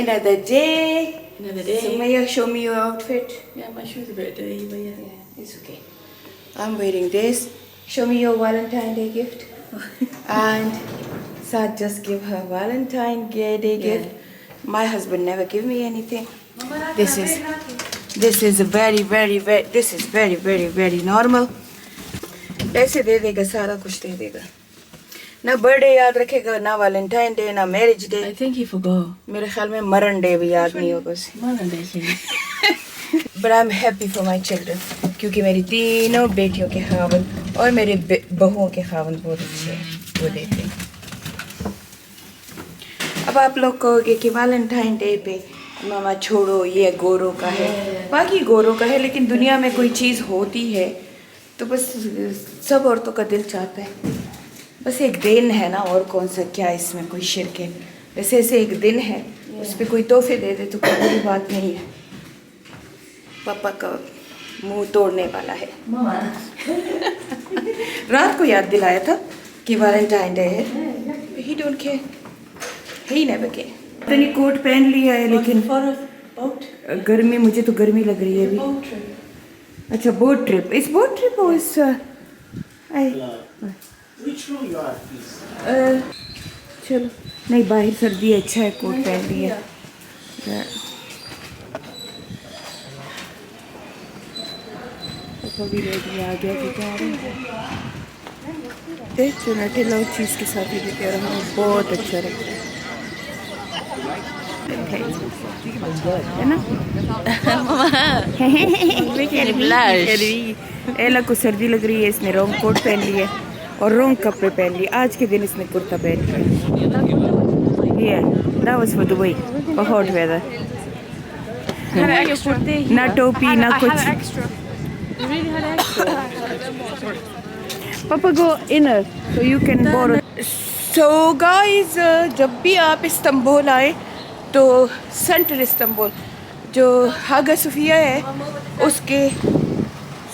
Another day. Another day. Sumaya, show me your outfit. Yeah, my shoe's a bit dirty, but yeah. Yeah, it's okay. I'm wearing this. Show me your Valentine's Day gift. And Saad just give her Valentine's Day gift. My husband never give me anything. This is very normal. ऐसे दे देगा सारा कुछ दे देगा ना birthday याद रखेगा ना Valentine day ना marriage day I think he forgot. मेरे ख्याल में मरण डे भी याद नहीं होगा उसे Mother Day. But I'm happy for my children क्योंकि मेरी तीनों बेटियों के खावंद और मेरे बहुओं के खावंद बहुत अच्छे हैं वो देते हैं अब आप लोग कहोगे कि वैलेंटाइन डे पे मामा छोड़ो ये गोरों का है बाकी गोरों का है लेकिन दुनिया में कोई चीज़ होती है तो बस सब औरतों का दिल चाहता है बस एक दिन है ना और कौन सा क्या इसमें कोई शिरक है वैसे ऐसे एक दिन है उस पर कोई तोहफे दे दे तो कोई बुरी बात नहीं है पापा का मुंह तोड़ने वाला है रात को याद दिलाया था कि वैलेंटाइन डे है ही don't care he never care इतनी कोट पहन लिया है लेकिन गर्मी मुझे तो गर्मी लग रही है अभी अच्छा बोट ट्रिप इस बोट ट्रिप और इस Which room you are, please? चलो नहीं बाहर सर्दी अच्छा है कोट पहन लिया पापा भी रेडी आ गया कि जा रहे हैं चुनटे लोग चीज़ के साथ ही देते और हमें बहुत अच्छा लगता है ना एला को सर्दी लग रही है इसने रॉन्ग कोट पहन लिया और रॉन्ग कपड़े पहन लिए आज के दिन इसने कुर्ता पहन लिया that was for Dubai for hot weather ना टोपी ना कुछ पापा go inner so you can borrow so guys जब भी आप इस्तांबुल आए तो सेंटर इस्तांबुल जो हागा सोफिया है उसके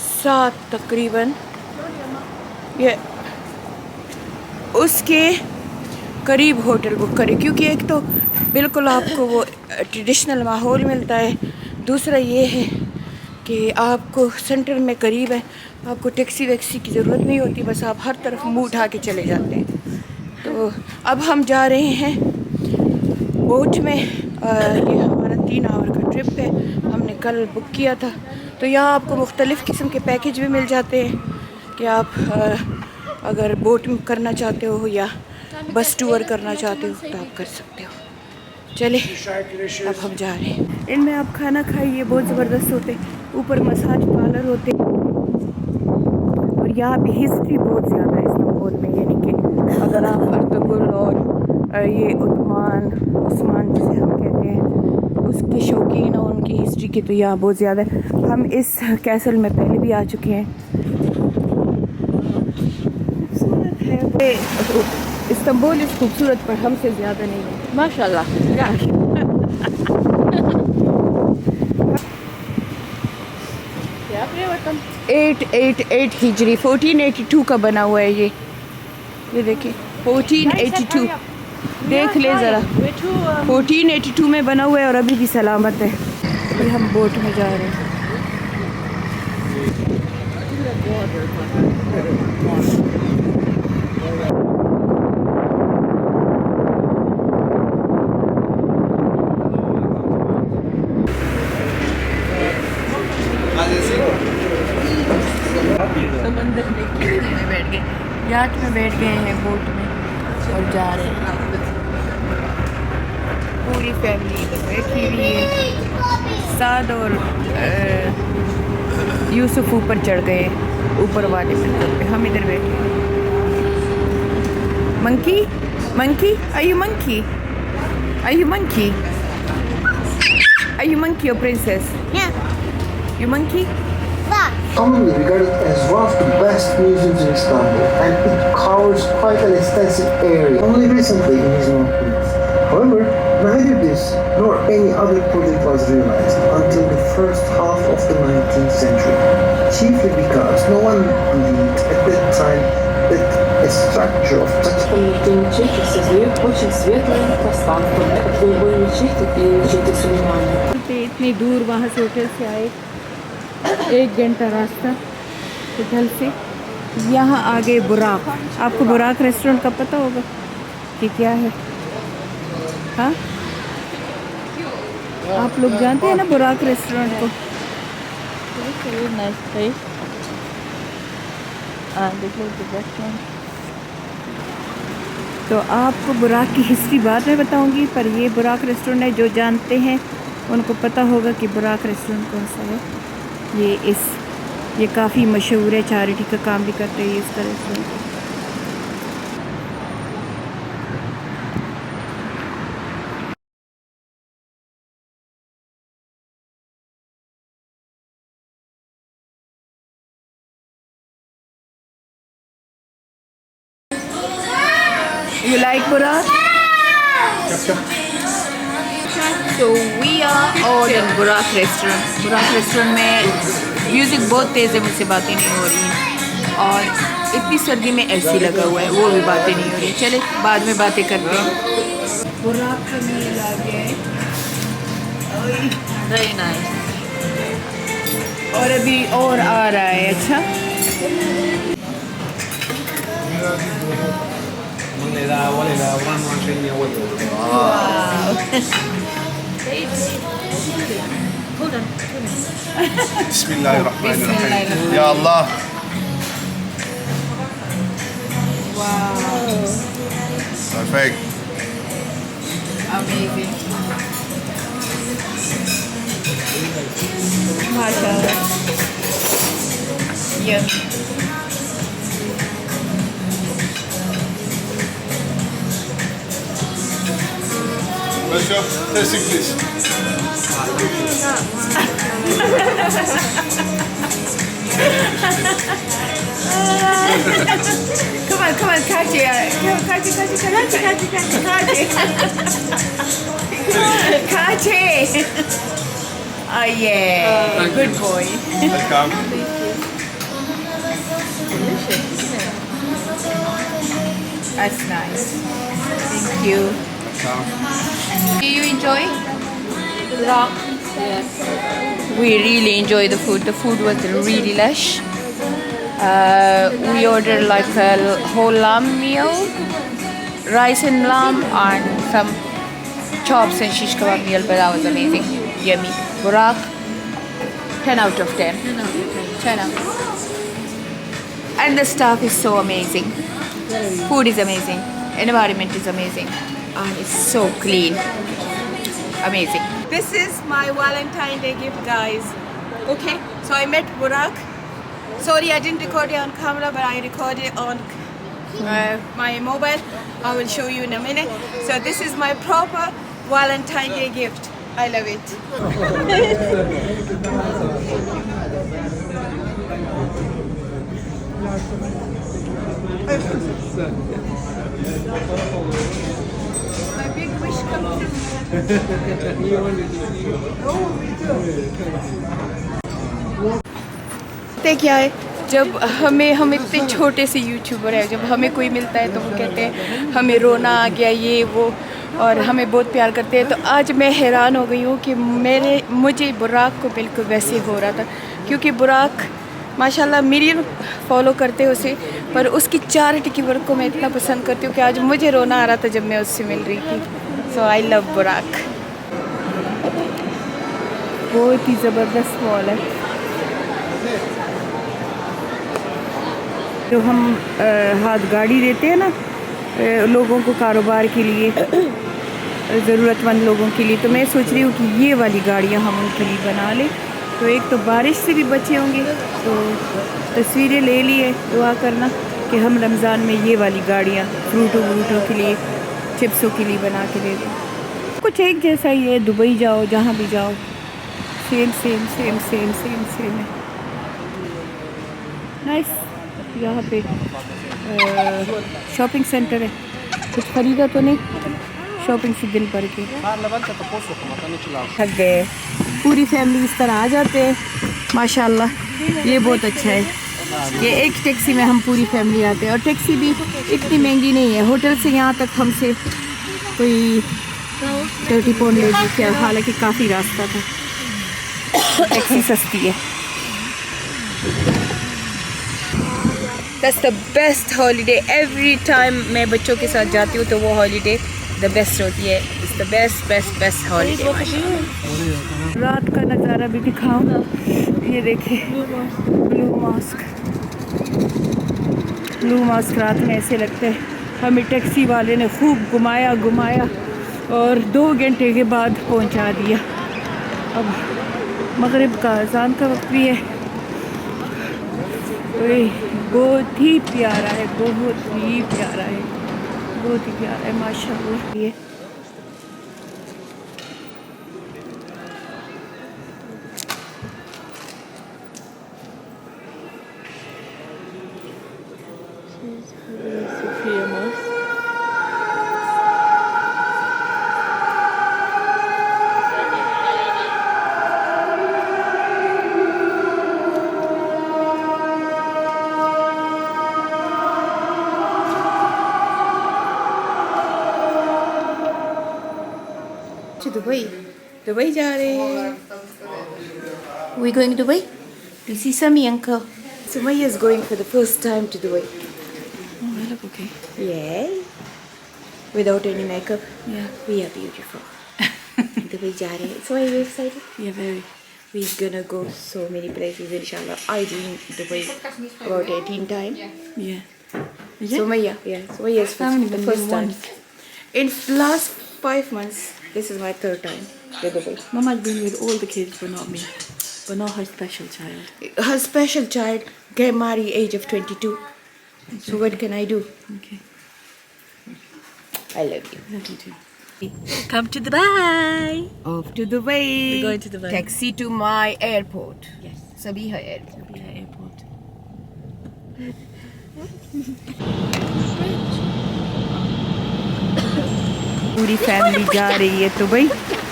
साथ तकरीबन ये उसके करीब होटल बुक करें क्योंकि एक तो बिल्कुल आपको वो ट्रेडिशनल माहौल मिलता है दूसरा ये है कि आपको सेंटर में करीब है आपको टैक्सी वैक्सी की ज़रूरत नहीं होती बस आप हर तरफ मुंह उठा के चले जाते हैं तो अब हम जा रहे हैं बोट में ये हमारा 3 आवर का ट्रिप है हमने कल बुक किया था तो यहाँ आपको मुख्तलिफ़ किस्म के पैकेज भी मिल जाते हैं कि आप अगर बोट में करना चाहते हो या बस टूर करना चाहते हो तो आप कर सकते हो चले अब हम जा रहे हैं इनमें आप खाना खाइए बहुत ज़बरदस्त होते ऊपर मसाज पार्लर होते और यहाँ पे हिस्ट्री बहुत ज़्यादा है इस्तांबुल में यानी कि अगर आप अर्तुगरुल और ये उस्मान जिसे हम कहते हैं उसके शौकीन और उनकी हिस्ट्री की तो यहाँ बहुत ज़्यादा है हम इस कैसल में पहले भी आ चुके हैं खूबसूरत है इस्तांबुल इस खूबसूरत पर हमसे ज़्यादा नहीं है माशाल्लाह 888 हिजरी 1482 का बना हुआ है ये देखिए 1482 देख ले ज़रा 1482 में बना हुआ है और अभी भी सलामत है अभी हम बोट में जा रहे हैं समंदर में बैठ गए याट में बैठ गए हैं बोट में और जा रहे हैं पूरी फैमिली इधर बैठी हुई है साद और यूसुफ ऊपर चढ़ गए ऊपर वाले मंजिल पे हम इधर बैठे monkey monkey are you monkey or princess you monkey Commonly regarded as one of the best museums in Istanbul, and it covers quite an extensive area. Only recently it is not built. However, neither this nor any other project was realized until the first half of the 19th century, chiefly because no one believed at that time a structure of such. Комнаты ячейки создают очень светлое пространство, как в любой ячейке или ячейке Сулеймана. इतनी दूर वहाँ से hotel से आए, 1 घंटा रास्ता hotel से। यहाँ आगे बुराक, आपको बुराक रेस्टोरेंट का पता होगा कि क्या है? हाँ, आप लोग जानते हैं ना बुराक रेस्टोरेंट को? तो आपको बुराक की हिस्ट्री बाद में बताऊंगी, पर ये बुराक रेस्टोरेंट है, जो जानते हैं उनको पता होगा कि बुराक रेस्टोरेंट कौन सा है। ये काफ़ी मशहूर है, चैरिटी का काम भी करते हैं इसका restaurant. You like Burak? So we are all in Burak restaurant. Burak restaurant में म्यूज़िक बहुत तेज़ है, मुझसे बातें नहीं हो रही हैं, और इतनी सर्दी में एसी लगा हुआ है, वो भी बातें नहीं हो रही। चले बाद में बातें करते हैं। बुराक का मील आ गया है, Very nice. और अभी और आ रहा है। अच्छा, Bismillahirrahmanirrahim. Ya Allah. wow, Perfect. amazing, माशाल्लाह, yummy. Başka testing please. Come on, kaçı ya. Kaçı. Kaçı. Oh yeah, good boy. Welcome. That's nice. Thank you. Do you enjoy? Burak. Yes. We really enjoy the food. The food was really lush. We ordered like a whole lamb meal, rice and lamb, and some chops and shish kebab meal, but that was amazing. Yummy. Burak, 10 out of 10. 10 out. And the staff is so amazing. Food is amazing. Environment is amazing. And it's so clean. Amazing. This is my Valentine Day gift, guys. Okay, so I met Burak. Sorry, I didn't record it on camera, but I recorded on my mobile. I will show you in a minute. So this is my proper Valentine Day gift. I love it. My big wish come true. क्या है, जब हम इतने छोटे से YouTuber हैं, जब हमें कोई मिलता है तो वो कहते हैं हमें रोना आ गया, ये वो, और हमें बहुत प्यार करते हैं। तो आज मैं हैरान हो गई हूँ कि मुझे बुराक को बिल्कुल वैसे हो रहा था, क्योंकि बुराक माशाल्लाह मिलियन फॉलो करते हैं उसे, पर उसकी चैरिटी की वर्क को मैं इतना पसंद करती हूँ कि आज मुझे रोना आ रहा था जब मैं उससे मिल रही थी। सो आई लव बुराक। बहुत ही ज़बरदस्त मॉल है। जो हम हाथ गाड़ी देते हैं ना लोगों को कारोबार के लिए, ज़रूरतमंद लोगों के लिए, तो मैं सोच रही हूँ कि ये वाली गाड़ियाँ हम उनके लिए बना लें, तो एक तो बारिश से भी बचे होंगे। तो तस्वीरें ले लिए, दुआ करना कि हम रमज़ान में ये वाली गाड़ियाँ फ्रूटों के लिए, चिप्सों के लिए बना के दे दें। कुछ एक जैसा ही है, दुबई जाओ जहाँ भी जाओ सेम है। नाइस। यहाँ पे शॉपिंग सेंटर है, कुछ ख़रीदा तो नहीं, शॉपिंग से दिल भर के थक गए। पूरी फैमिली इस तरह आ जाते हैं माशाल्लाह, ये बहुत अच्छा है। ये एक टैक्सी में हम पूरी फैमिली आते हैं और टैक्सी भी इतनी महंगी नहीं है। होटल से यहाँ तक हमसे कोई 30 पाउंड ले ली क्या, हालांकि काफ़ी रास्ता था। टैक्सी सस्ती है। That's the best holiday. Every time मैं बच्चों के साथ जाती हूँ तो वो holiday the best होती है। It's the best holiday। रात का नज़ारा भी दिखाऊँ। ये देखिए ब्लू मास्क रात में ऐसे लगता है। हमें टैक्सी वाले ने खूब घुमाया और 2 घंटे के बाद पहुंचा दिया। अब मगरिब का अज़ान का वक्त भी है। बहुत ही प्यारा है, बहुत ही प्यारा है माशाल्लाह। ये दुबई जा रहे हैं। We going to Dubai? You see Sami uncle. Sumaya is going for the first time to Dubai. Oh, I look okay. Yeah. Without any makeup. Yeah. We are beautiful. Dubai जा रहे हैं. So are you excited? Yeah, very. We're gonna go so many places inshallah. I've been Dubai about 18 times. Yeah. Sumaya is the first time. In last 5 months, this is my 3rd time to Dubai. Mama's been with all the kids, but not me. But not her special child. Her special child get married age of 22. So what can I do? Okay. I love you. Love you too. Come to Dubai. Off to Dubai. We're going to Dubai. Taxi to my airport. Yes. Sabiha Airport. Yeah, airport. पूरी family जा रही है Dubai.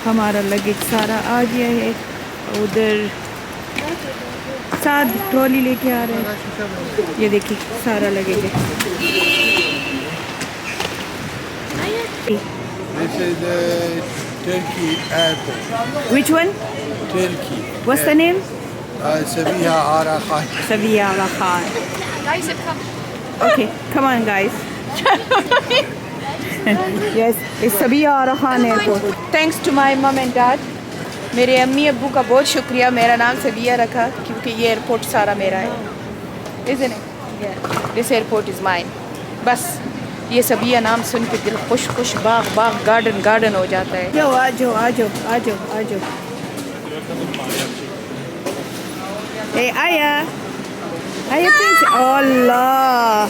हमारा luggage सारा आ गया है। उधर साथ ट्रॉली लेके आ रहे हैं। ये देखिए सारा लगेज है। This is the Turkey airport. Which one? Turkey. What's the name? Sabiha Ara Khan. Sabiha Khan. Okay, come on guys. Yes, it's Sabiha Khan Airport. Thanks to my mom and dad. मेरे अम्मी अब्बू का बहुत शुक्रिया। मेरा नाम सबिया रखा क्योंकि ये एयरपोर्ट सारा मेरा है। Isn't it? Yeah. This airport is mine. बस ये सबिया नाम सुन के दिल खुश बाग गार्डन हो जाता है। आ जाओ। Hey, Aya please. Allah.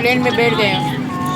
Train में बैठ गए हैं।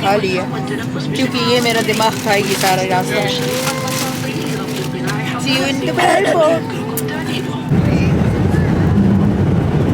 खा लिया क्योंकि ये मेरा दिमाग खाएगी सारा रास्ता। See you in the airport.